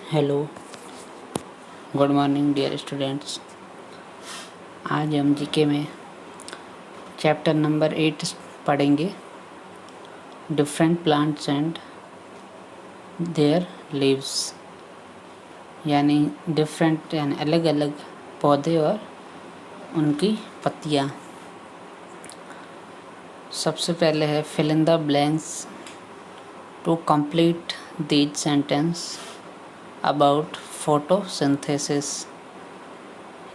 Hello, good morning dear students. आज हम GK में चैप्टर नंबर 8 पढ़ेंगे, different plants and their leaves. यानी डिफरेंट यानी अलग अलग पौधे और उनकी पत्तियाँ। सबसे पहले है fill in the blanks to complete these sentence about photosynthesis.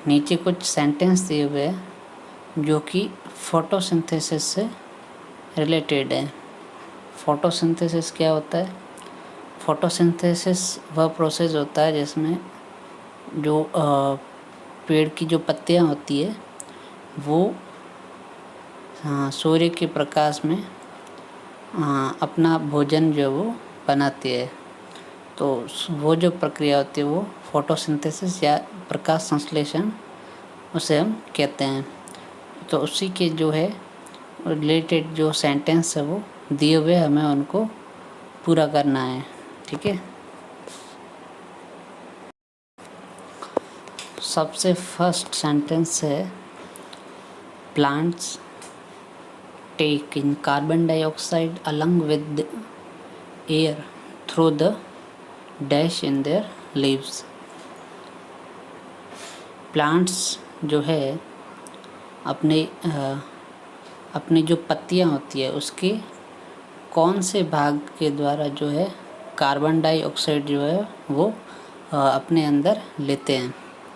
नीचे कुछ सेंटेंस दिए हुए हैं जो कि फोटोसिंथेसिस से रिलेटेड है। फोटोसिंथेसिस क्या होता है? फोटोसिंथेसिस वह प्रोसेस होता है जिसमें जो पेड़ की जो पत्तियां होती है वो सूर्य के प्रकाश में अपना भोजन जो वो बनाती है। तो वो जो प्रक्रिया होती है वो फोटोसिंथेसिस या प्रकाश संश्लेषण उसे हम कहते हैं। तो उसी के जो है रिलेटेड जो सेंटेंस है वो दिए हुए हमें उनको पूरा करना है। ठीक है, सबसे फर्स्ट सेंटेंस है plants take in carbon dioxide along with air through the dash in their leaves. Plants जो है अपनी जो पत्तियां होती है उसके कौन से भाग के द्वारा जो है कार्बन डाइऑक्साइड जो है वो अपने अंदर लेते हैं।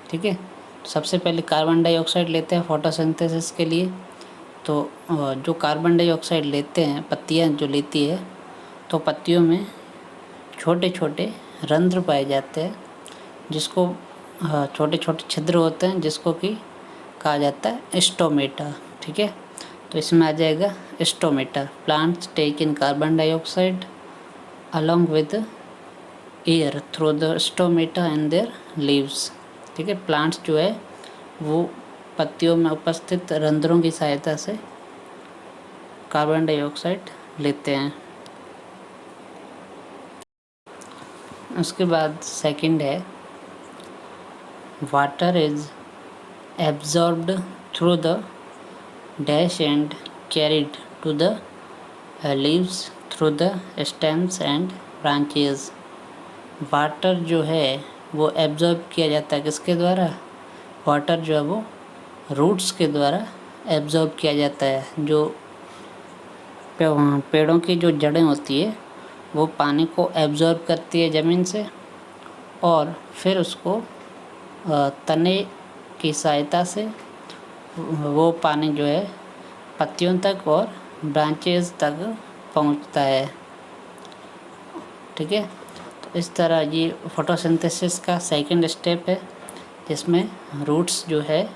ठीक है, सबसे पहले कार्बन डाइऑक्साइड लेते हैं फोटोसिंथेसिस के लिए। तो जो कार्बन डाइऑक्साइड लेते हैं पत्तियां जो लेती है, तो पत्तियों में छोटे छोटे रंध्र पाए जाते हैं जिसको छोटे छोटे छिद्र होते हैं जिसको कि कहा जाता है स्टोमेटा। ठीक है, तो इसमें आ जाएगा stomata. Plants take in carbon dioxide along with air through the stomata and their leaves. ठीक है, प्लांट्स जो है वो पत्तियों में उपस्थित रंध्रों की सहायता से कार्बन डाइऑक्साइड लेते हैं। उसके बाद सेकंड है water is absorbed through the dash and carried to the leaves through the stems and branches. Water जो है वो एब्जॉर्ब किया जाता है किसके द्वारा? वाटर जो है वो रूट्स के द्वारा एब्जॉर्ब किया जाता है। जो पेड़ों की जो जड़ें होती है वो पानी को एब्जॉर्ब करती है ज़मीन से और फिर उसको तने की सहायता से वो पानी जो है पत्तियों तक और ब्रांचेस तक पहुंचता है। ठीक है, तो इस तरह ये फोटोसिंथेसिस का सेकंड स्टेप है जिसमें रूट्स जो है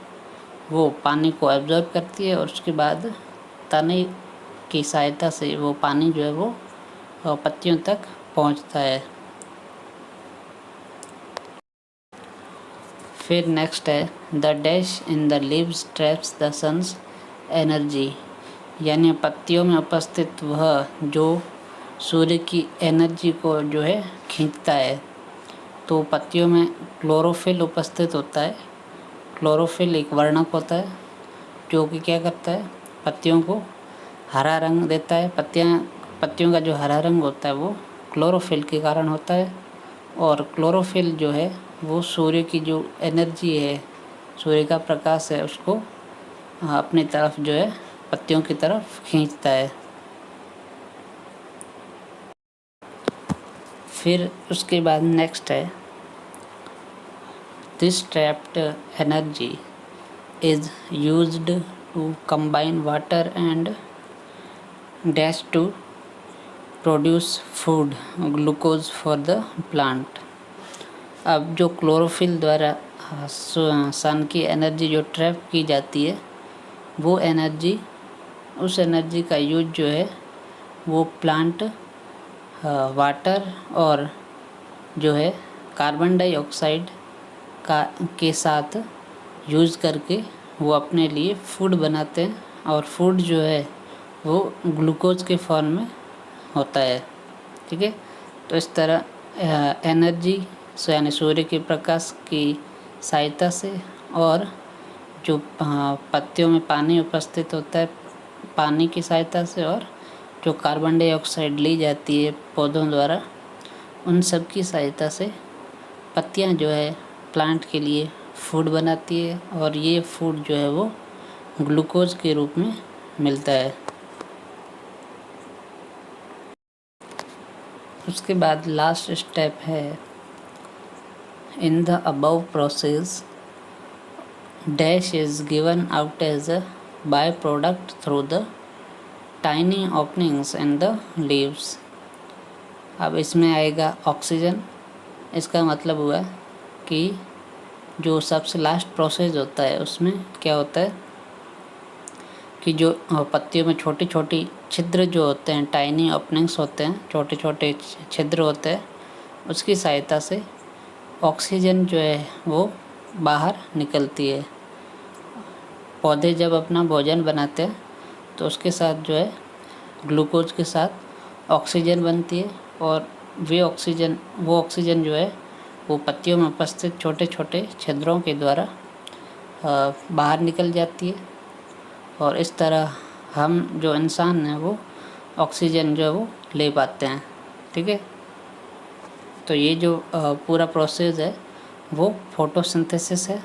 वो पानी को एब्जॉर्ब करती है और उसके बाद तने की सहायता से वो पानी जो है वो पत्तियों तक पहुंचता है। फिर नेक्स्ट है the dash in the leaves traps the sun's energy. यानी पत्तियों में उपस्थित वह जो सूर्य की एनर्जी को जो है खींचता है। तो पत्तियों में क्लोरोफिल उपस्थित होता है। क्लोरोफिल एक वर्णक होता है जो कि क्या करता है, पत्तियों को हरा रंग देता है। पत्तियों का जो हरा रंग होता है वो क्लोरोफिल के कारण होता है। और क्लोरोफिल जो है वो सूर्य की जो एनर्जी है, सूर्य का प्रकाश है, उसको अपनी तरफ जो है पत्तियों की तरफ खींचता है। फिर उसके बाद नेक्स्ट है this trapped energy is used to combine water and dash to produce food glucose for the plant. अब जो क्लोरोफिल द्वारा सन की एनर्जी जो ट्रैप की जाती है वो एनर्जी, उस एनर्जी का यूज जो है वो प्लांट वाटर और जो है कार्बन डाइऑक्साइड के साथ यूज़ करके वो अपने लिए फूड बनाते हैं और फूड जो है वो ग्लूकोज के फॉर्म में होता है। ठीक है, तो इस तरह एनर्जी यानी सूर्य के प्रकाश की सहायता से, और जो पत्तियों में पानी उपस्थित होता है पानी की सहायता से, और जो कार्बन डाइऑक्साइड ली जाती है पौधों द्वारा, उन सब की सहायता से पत्तियां जो है प्लांट के लिए फूड बनाती है, और ये फूड जो है वो ग्लूकोज के रूप में मिलता है। उसके बाद लास्ट स्टेप है, in the above process dash is given out as a by product through the tiny openings in the leaves. अब इसमें आएगा ऑक्सीजन। इसका मतलब हुआ कि जो सबसे लास्ट प्रोसेस होता है उसमें क्या होता है कि जो पत्तियों में छोटी छोटी छिद्र जो होते हैं, टाइनी ओपनिंग्स होते हैं, छोटे छोटे छिद्र होते हैं, उसकी सहायता से ऑक्सीजन जो है वो बाहर निकलती है। पौधे जब अपना भोजन बनाते हैं तो उसके साथ जो है ग्लूकोज के साथ ऑक्सीजन बनती है, और वो ऑक्सीजन जो है वो पत्तियों में उपस्थित छोटे छोटे छिद्रों के द्वारा बाहर निकल जाती है, और इस तरह हम जो इंसान हैं वो ऑक्सीजन जो है वो ले पाते हैं। ठीक है, तो ये जो पूरा प्रोसेस है वो फोटोसिंथेसिस है।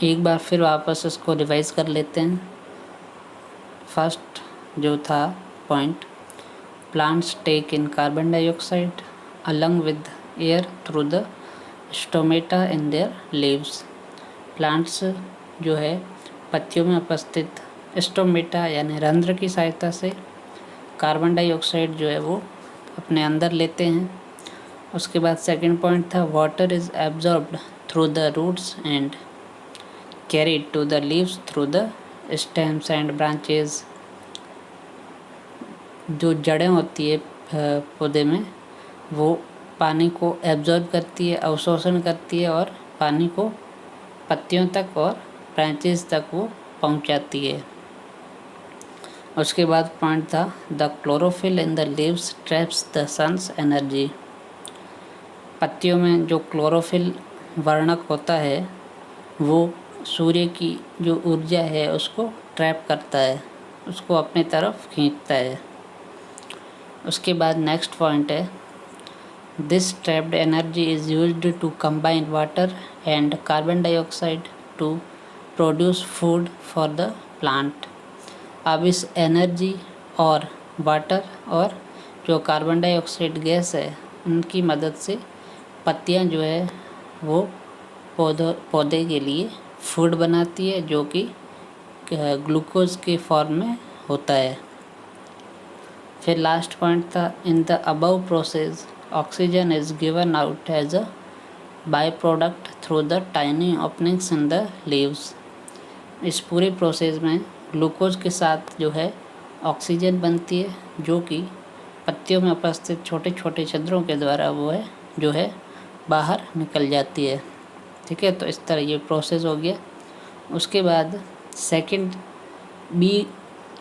एक बार फिर वापस इसको रिवाइज कर लेते हैं। फर्स्ट जो था point, plants take in carbon dioxide along with air through the stomata in their leaves. Plants जो है पत्तियों में उपस्थित स्टोमेटा यानी रंध्र की सहायता से कार्बन डाइऑक्साइड जो है वो अपने अंदर लेते हैं। उसके बाद सेकंड पॉइंट था, water is absorbed through the roots and carried to the leaves through the stems and branches. जो जड़ें होती है पौधे में, वो पानी को एब्जॉर्ब करती है, अवशोषण करती है, और पानी को पत्तियों तक और ब्रांचेस तक वो पहुंचाती है। उसके बाद पॉइंट था, the chlorophyll in the leaves traps the sun's energy. पत्तियों में जो क्लोरोफिल वर्णक होता है वो सूर्य की जो ऊर्जा है उसको ट्रैप करता है, उसको अपनी तरफ खींचता है। उसके बाद नेक्स्ट पॉइंट है, this trapped energy is used to combine water and carbon dioxide to produce food for the plant. अब इस एनर्जी और वाटर और जो कार्बन डाइऑक्साइड गैस है उनकी मदद से पत्तियां जो है वो पौधे के लिए फूड बनाती है, जो कि ग्लूकोज के फॉर्म में होता है। फिर लास्ट पॉइंट था, in the above process oxygen is given out as a by product through the tiny openings in the leaves. इस पूरे प्रोसेस में ग्लूकोज के साथ जो है ऑक्सीजन बनती है, जो कि पत्तियों में उपस्थित छोटे छोटे छिद्रों के द्वारा वो है जो है बाहर निकल जाती है। ठीक है, तो इस तरह ये प्रोसेस हो गया। उसके बाद सेकंड बी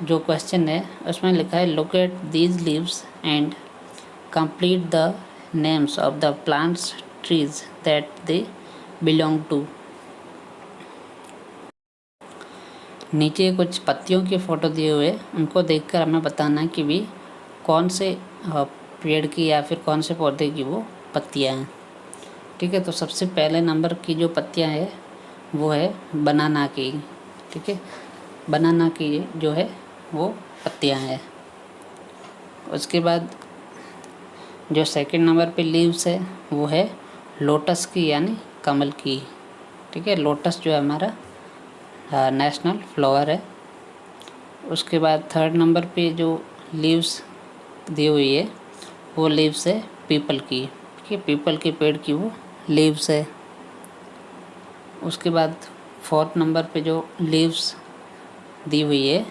जो क्वेश्चन है उसमें लिखा है, look at these leaves and complete the names of the plants trees that they belong to. नीचे कुछ पत्तियों के फ़ोटो दिए हुए, उनको देखकर हमें बताना है कि भी कौन से पेड़ की या फिर कौन से पौधे की वो पत्तियां हैं। ठीक है, तो सबसे पहले नंबर की जो पत्तियां हैं वो है बनाना की। ठीक है, बनाना की जो है वो पत्तियां हैं। उसके बाद जो सेकंड नंबर पे लीव्स है वो है लोटस की यानी कमल की। ठीक है, लोटस जो है हमारा नेशनल फ्लावर है। उसके बाद थर्ड नंबर पे जो लीव्स दी हुई है वो लीव्स है पीपल की। ठीक है, पीपल के पेड़ की वो लीव्स है। उसके बाद फोर्थ नंबर पे जो लीव्स दी हुई है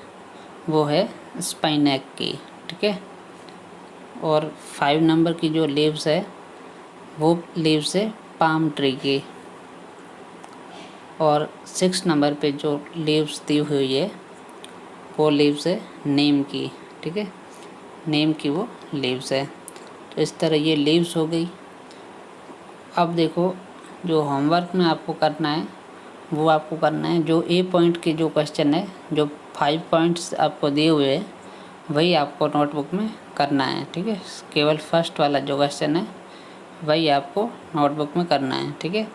वो है स्पाइनैक की। ठीक है, और 5 नंबर की जो लीव्स है वो लीव्स है पाम ट्री की। और 6 नंबर पे जो लीव्स दी हुई है वो लीव्स है नीम की। ठीक है, नीम की वो लीव्स है। तो इस तरह ये लीव्स हो गई। अब देखो जो होमवर्क में आपको करना है वो आपको करना है जो ए पॉइंट के जो क्वेश्चन है, जो 5 पॉइंट्स आपको दिए हुए हैं वही आपको नोटबुक में करना है, ठीक है। केवल फर्स्ट वाला जो क्वेश्चन है वही आपको नोटबुक में करना है, ठीक है।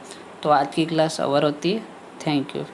तो आज की क्लास ओवर होती है। Thank you.